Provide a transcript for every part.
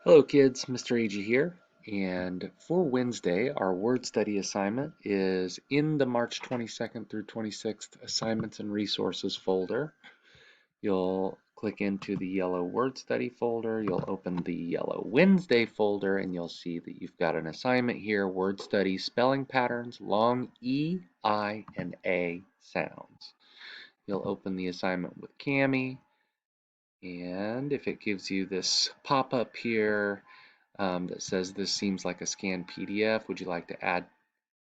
Hello kids, Mr. Ag here, and for Wednesday our word study assignment is in the March 22nd through 26th assignments and resources folder. You'll click into the yellow word study folder, you'll open the yellow Wednesday folder, and you'll see that you've got an assignment here, word study spelling patterns, long E, I, and A sounds. You'll open the assignment with Cami, and if it gives you this pop-up here, that says this seems like a scanned PDF. Would you like to add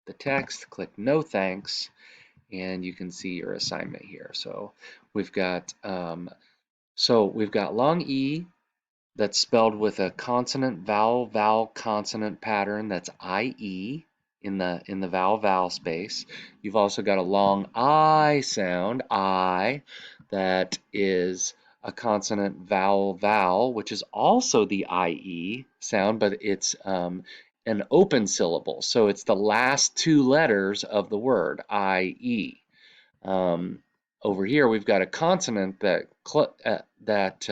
the text? Click no thanks, and you can see your assignment here. So we've got long E that's spelled with a consonant vowel vowel consonant pattern that's IE in the vowel vowel space. You've also got a long I sound, I, that is a consonant vowel vowel, which is also the IE sound, but it's an open syllable. So it's the last two letters of the word, IE. Over here we've got a consonant that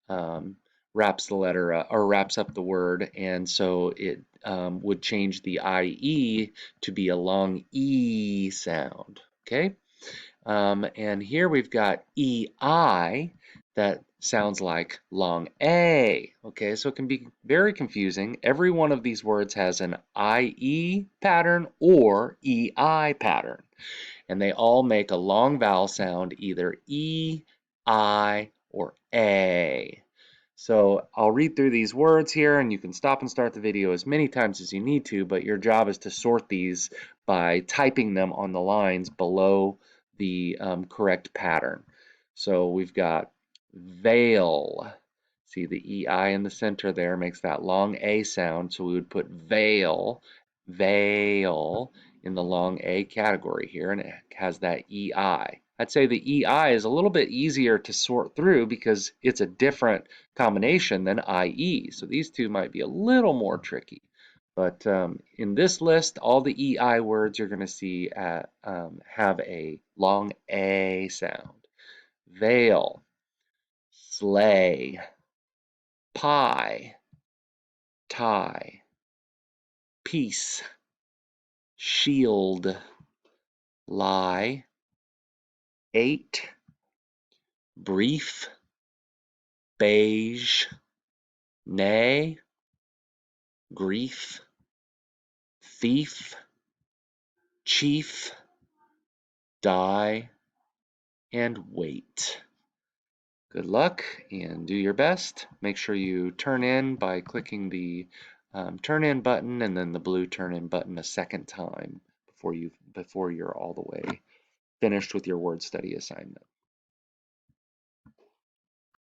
um, wraps the letter or wraps up the word, and so it would change the IE to be a long E sound. Okay, and here we've got EI that sounds like long A. Okay, so it can be very confusing. Every one of these words has an IE pattern or EI pattern, and they all make a long vowel sound, either E, I, or A. So I'll read through these words here, and you can stop and start the video as many times as you need to, but your job is to sort these by typing them on the lines below the correct pattern. So we've got veil. See the EI in the center there makes that long A sound, so we would put veil, veil in the long A category here, and it has that EI. I'd say the EI is a little bit easier to sort through because it's a different combination than IE. So these two might be a little more tricky. But in this list, all the EI words you're going to see have a long A sound. Veil, sleigh, pie, tie, peace, shield, lie, eight, brief, beige, nay, grief, thief, chief, die, and wait. Good luck and do your best. Make sure you turn in by clicking the turn in button and then the blue turn in button a second time before you're all the way finished with your word study assignment.